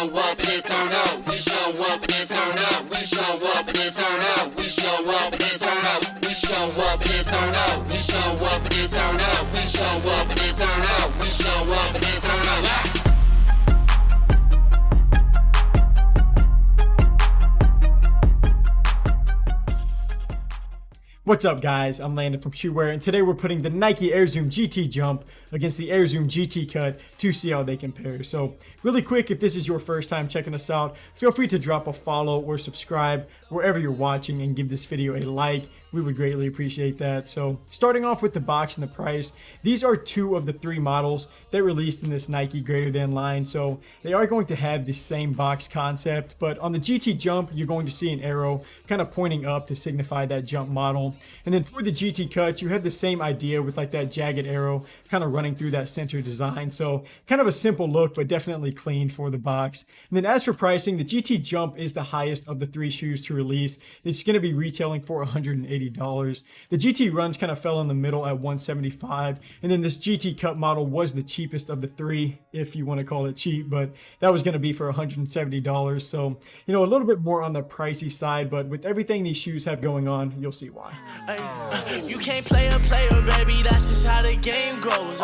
show up and then turn up. We show up and then turn up. We show up and then turn up. We show up and then turn up. We show up and then turn up. We show up and then turn up. We show up and then turn up. We show up and then turn up. Yeah. What's up guys, I'm Landon from Shoeware, and today we're putting the Nike Air Zoom GT Jump against the Air Zoom GT Cut to see how they compare. So really quick, if this is your first time checking us out, feel free to drop a follow or subscribe wherever you're watching and give this video a like. We would greatly appreciate that. So starting off with the box and the price, these are two of the three models that released in this Nike greater than line. So they are going to have the same box concept, but on the GT Jump, you're going to see an arrow kind of pointing up to signify that jump model. And then for the GT Cut, you have the same idea with like that jagged arrow kind of running through that center design. So kind of a simple look, but definitely clean for the box. And then as for pricing, the GT Jump is the highest of the three shoes to release. It's going to be retailing for $180. The GT Runs kind of fell in the middle at $175, and then this GT Cut model was the cheapest of the three, if you want to call it cheap, but that was going to be for $170. So, you know, a little bit more on the pricey side, but with everything these shoes have going on, you'll see why. You can't play a player, baby, that's just how the game goes.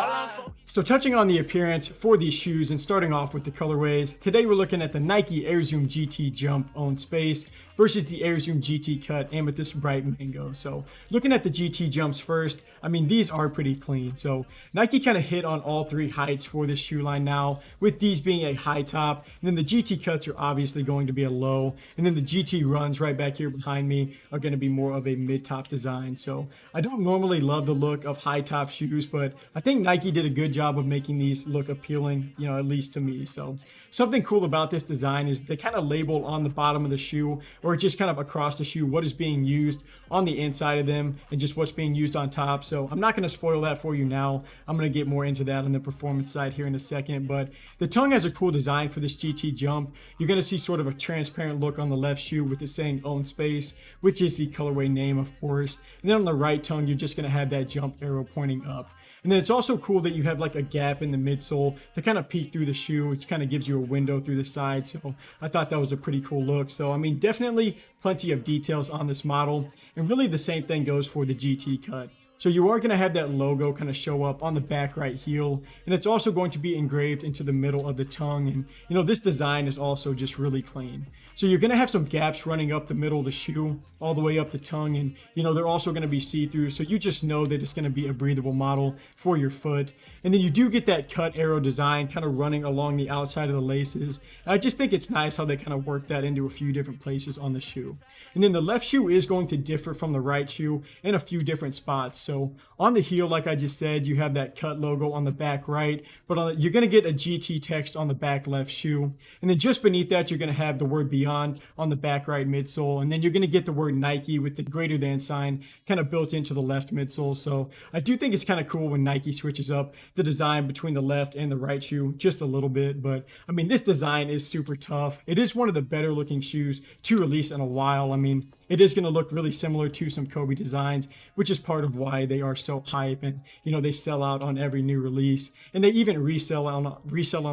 So touching on the appearance for these shoes and starting off with the colorways, today we're looking at the Nike Air Zoom GT Jump Own Space versus the Air Zoom GT Cut Amethyst Bright Mango. So looking at the GT Jumps first, I mean, these are pretty clean. So Nike kind of hit on all three heights for this shoe line now, with these being a high top, and then the GT Cuts are obviously going to be a low, and then the GT Runs right back here behind me are going to be more of a mid-top design. So I don't normally love the look of high top shoes, but I think Nike did a good job of making these look appealing, you know, at least to me. So something cool about this design is they kind of label on the bottom of the shoe, or just kind of across the shoe, what is being used on the inside of them and just what's being used on top. So I'm not going to spoil that for you now. I'm going to get more into that on the performance side here in a second, but the tongue has a cool design for this GT Jump. You're going to see sort of a transparent look on the left shoe with it saying Own Space, which is the colorway name, of course. And then on the right tongue, you're just going to have that jump arrow pointing up. And then it's also cool that you have like a gap in the midsole to kind of peek through the shoe, which kind of gives you a window through the side. So I thought that was a pretty cool look. So I mean, definitely plenty of details on this model, and really the same thing goes for the GT Cut. So you are going to have that logo kind of show up on the back right heel, and it's also going to be engraved into the middle of the tongue. And you know, this design is also just really clean. So you're going to have some gaps running up the middle of the shoe all the way up the tongue, and you know, they're also going to be see-through, so you just know that it's going to be a breathable model for your foot. And then you do get that cut arrow design kind of running along the outside of the laces. And I just think it's nice how they kind of work that into a few different places on the shoe. And then the left shoe is going to differ from the right shoe in a few different spots. So on the heel, like I just said, you have that cut logo on the back right, but you're going to get a GT text on the back left shoe. And then just beneath that, you're going to have the word Beyond on the back right midsole. And then you're going to get the word Nike with the greater than sign kind of built into the left midsole. So I do think it's kind of cool when Nike switches up the design between the left and the right shoe just a little bit. But I mean, this design is super tough. It is one of the better looking shoes to release in a while. I mean, it is going to look really similar to some Kobe designs, which is part of why they are so hype, and you know, they sell out on every new release, and they even resell on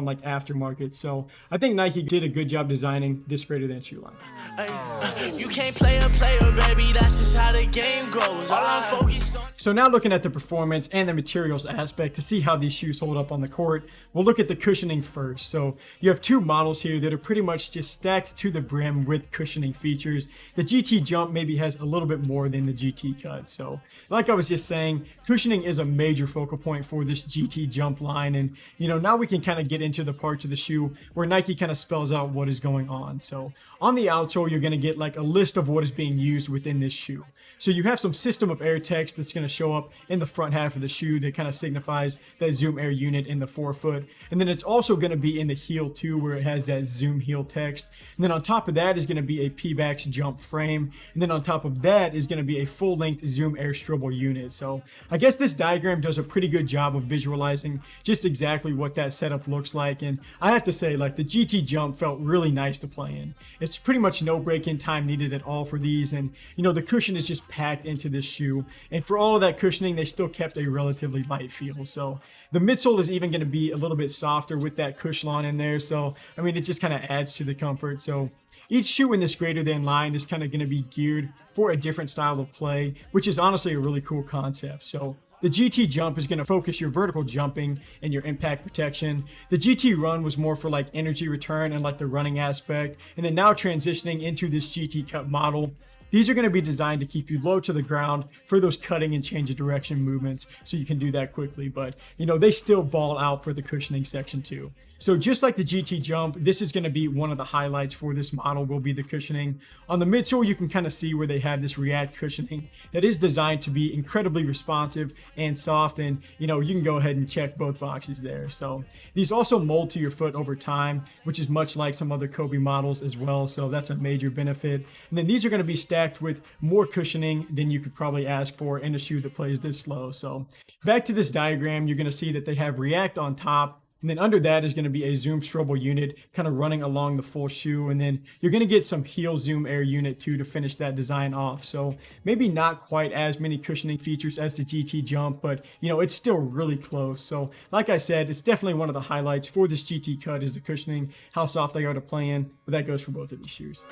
like aftermarket. So I think Nike did a good job designing this greater than shoe line. You can't play a player, baby, that's just how the game goes. All I'm focused on. So now looking at the performance and the materials aspect to see how these shoes hold up on the court, we'll look at the cushioning first. So you have two models here that are pretty much just stacked to the brim with cushioning features. The GT Jump maybe has a little bit more than the GT Cut. So like I was just saying, cushioning is a major focal point for this GT Jump line. And you know, now we can kind of get into the parts of the shoe where Nike kind of spells out what is going on. So on the outsole, you're going to get like a list of what is being used within this shoe. So you have some system of air text that's going to show up in the front half of the shoe that kind of signifies that Zoom Air unit in the forefoot. And then it's also going to be in the heel too, where it has that Zoom heel text. And then on top of that is going to be a P-Bax jump frame. And then on top of that is going to be a full-length Zoom Air Strobel unit. So I guess this diagram does a pretty good job of visualizing just exactly what that setup looks like. And I have to say, like, the GT Jump felt really nice to play in. It's pretty much no break-in time needed at all for these. And, you know, the cushion is just packed into this shoe. And for all of that cushioning, they still kept a relatively light feel. So The midsole is even going to be a little bit softer with that cushion in there. So, I mean, it just kind of adds to the comfort. So each shoe in this greater than line is kind of going to be geared for a different style of play, which is honestly a really cool concept. So the GT Jump is going to focus your vertical jumping and your impact protection. The GT Run was more for like energy return and like the running aspect. And then now transitioning into this GT Cut model, these are going to be designed to keep you low to the ground for those cutting and change of direction movements, so you can do that quickly. But, you know, they still ball out for the cushioning section too. So just like the GT Jump, this is going to be one of the highlights for this model will be the cushioning. On the midsole, you can kind of see where they have this React cushioning that is designed to be incredibly responsive and soft. And, you know, you can go ahead and check both boxes there. So these also mold to your foot over time, which is much like some other Kobe models as well. So that's a major benefit. And then these are going to be stacked with more cushioning than you could probably ask for in a shoe that plays this slow. So back to this diagram, you're going to see that they have React on top. And then under that is going to be a zoom strobel unit kind of running along the full shoe. And then you're going to get some heel zoom air unit too to finish that design off. So maybe not quite as many cushioning features as the GT Jump, but you know, it's still really close. So like I said, it's definitely one of the highlights for this GT Cut is the cushioning, how soft they are to play in. But that goes for both of these shoes.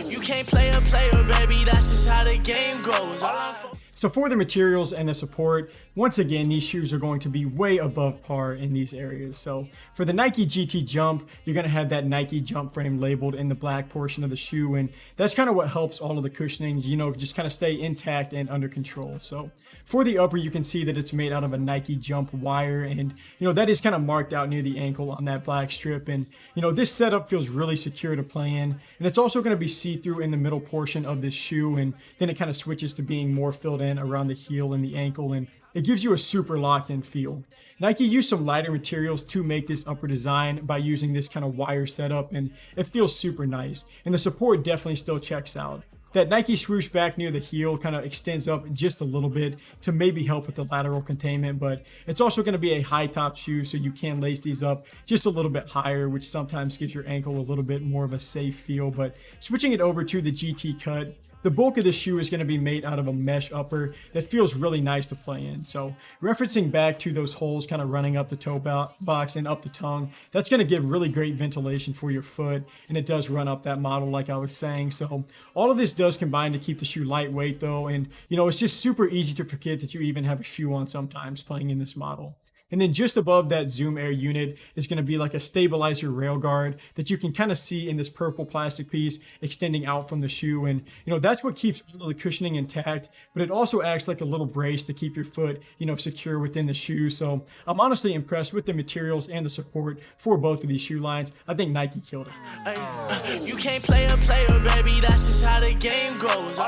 You can't play a player, baby. That's just how the game goes. So for the materials and the support, once again, these shoes are going to be way above par in these areas. So for the Nike GT Jump, you're going to have that Nike jump frame labeled in the black portion of the shoe. And that's kind of what helps all of the cushionings, you know, just kind of stay intact and under control. So for the upper, you can see that it's made out of a Nike jump wire. And, you know, that is kind of marked out near the ankle on that black strip. And, you know, this setup feels really secure to play in. And it's also going to be see-through in the middle portion of this shoe. And then it kind of switches to being more filled in around the heel and the ankle, and it gives you a super locked in feel. Nike used some lighter materials to make this upper design by using this kind of wire setup, and it feels super nice, and the support definitely still checks out. That Nike swoosh back near the heel kind of extends up just a little bit to maybe help with the lateral containment, but it's also going to be a high top shoe, so you can lace these up just a little bit higher, which sometimes gives your ankle a little bit more of a safe feel. But switching it over to the GT Cut, the bulk of the shoe is going to be made out of a mesh upper that feels really nice to play in. So referencing back to those holes kind of running up the toe box and up the tongue, that's going to give really great ventilation for your foot. And it does run up that model like I was saying. So all of this does combine to keep the shoe lightweight though. And you know, it's just super easy to forget that you even have a shoe on sometimes playing in this model. And then just above that Zoom Air unit is going to be like a stabilizer rail guard that you can kind of see in this purple plastic piece extending out from the shoe. And, you know, that's what keeps all of the cushioning intact, but it also acts like a little brace to keep your foot, you know, secure within the shoe. So I'm honestly impressed with the materials and the support for both of these shoe lines. I think Nike killed it. You can't play a player, baby. That's just how the game goes.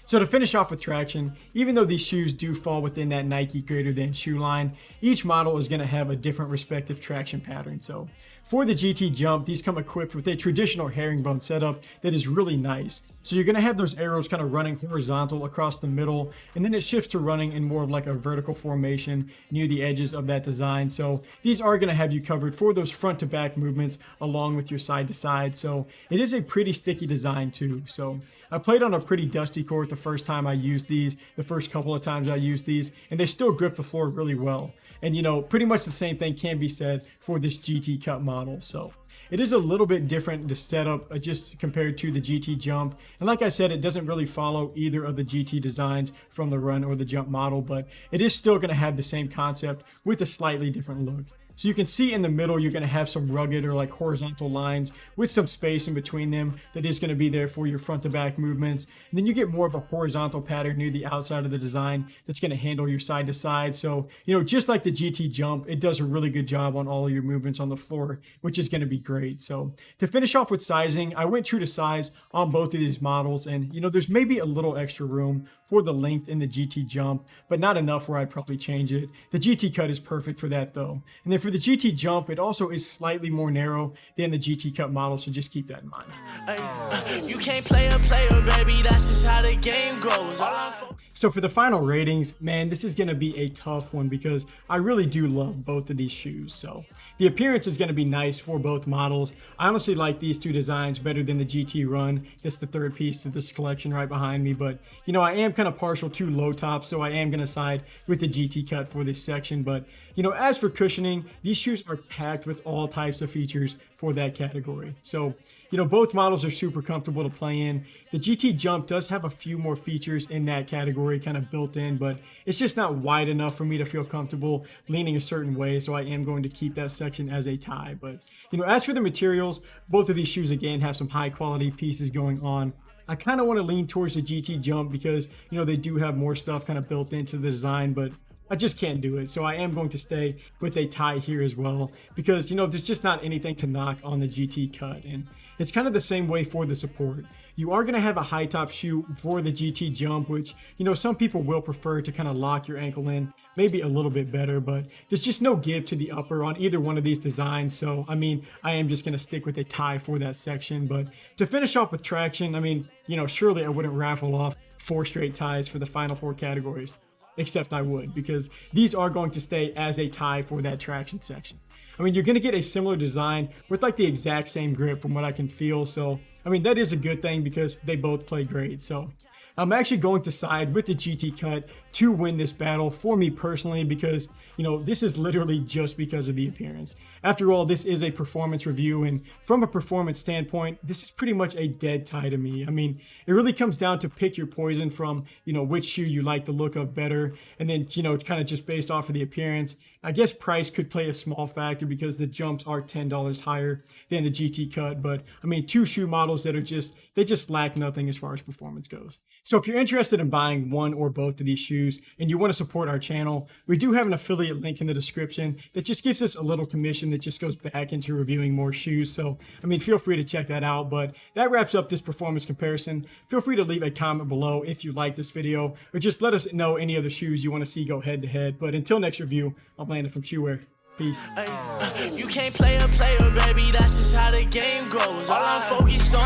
So to finish off with traction, even though these shoes do fall within that Nike greater than shoe line, each model is going to have a different respective traction pattern. So for the GT Jump, these come equipped with a traditional herringbone setup that is really nice. So you're going to have those arrows kind of running horizontal across the middle, and then it shifts to running in more of like a vertical formation near the edges of that design. So these are going to have you covered for those front to back movements along with your side to side. So it is a pretty sticky design too. So I played on a pretty dusty court the first time I used these, the first couple of times I used these, and they still grip the floor really well. And you know, pretty much the same thing can be said for this GT Cut model. So it is a little bit different to set up just compared to the GT Jump. And like I said, it doesn't really follow either of the GT designs from the Run or the Jump model, but it is still going to have the same concept with a slightly different look. So you can see in the middle, you're going to have some rugged or like horizontal lines with some space in between them that is going to be there for your front to back movements. And then you get more of a horizontal pattern near the outside of the design that's going to handle your side to side. So, you know, just like the GT Jump, it does a really good job on all of your movements on the floor, which is going to be great. So to finish off with sizing, I went true to size on both of these models. And, you know, there's maybe a little extra room for the length in the GT Jump, but not enough where I'd probably change it. The GT Cut is perfect for that though. And then for for the GT Jump, it also is slightly more narrow than the GT Cut model, so just keep that in mind. You can't play a player, baby, that's just how the game goes. So for the final ratings, man, this is going to be a tough one because I really do love both of these shoes. So the appearance is going to be nice for both models. I honestly like these two designs better than the GT Run. It's the third piece to this collection right behind me, but you know, I am kind of partial to low tops, so I am going to side with the GT Cut for this section. But you know, as for cushioning, these shoes are packed with all types of features for that category. So, you know, both models are super comfortable to play in. The GT Jump does have a few more features in that category kind of built in, but it's just not wide enough for me to feel comfortable leaning a certain way, so I am going to keep that section as a tie. But, you know, as for the materials, both of these shoes, again, have some high quality pieces going on. I kind of want to lean towards the GT Jump because, you know, they do have more stuff kind of built into the design, but I just can't do it. So I am going to stay with a tie here as well because, you know, there's just not anything to knock on the GT Cut. And it's kind of the same way for the support. You are going to have a high top shoe for the GT Jump, which, you know, some people will prefer to kind of lock your ankle in maybe a little bit better, but there's just no give to the upper on either one of these designs. So, I mean, I am just going to stick with a tie for that section. But to finish off with traction, I mean, you know, surely I wouldn't raffle off 4 straight ties for the final 4 categories. Except I would, because these are going to stay as a tie for that traction section. I mean, you're going to get a similar design with like the exact same grip from what I can feel. So, I mean, that is a good thing because they both play great. So I'm actually going to side with the GT Cut to win this battle for me personally because, you know, this is literally just because of the appearance. After all, this is a performance review, and from a performance standpoint, this is pretty much a dead tie to me. I mean, it really comes down to pick your poison from, you know, which shoe you like the look of better, and then, you know, kind of just based off of the appearance. I guess price could play a small factor because the jumps are $10 higher than the GT Cut, but I mean, 2 shoe models that are they just lack nothing as far as performance goes. So if you're interested in buying one or both of these shoes and you want to support our channel, we do have an affiliate link in the description that just gives us a little commission that just goes back into reviewing more shoes. So, I mean, feel free to check that out, but that wraps up this performance comparison. Feel free to leave a comment below if you like this video, or just let us know any other shoes you want to see go head to head. But until next review, I'm Landon from Shoeware. Peace. You can't play a player, baby, that's just how the game goes. All I'm focused on is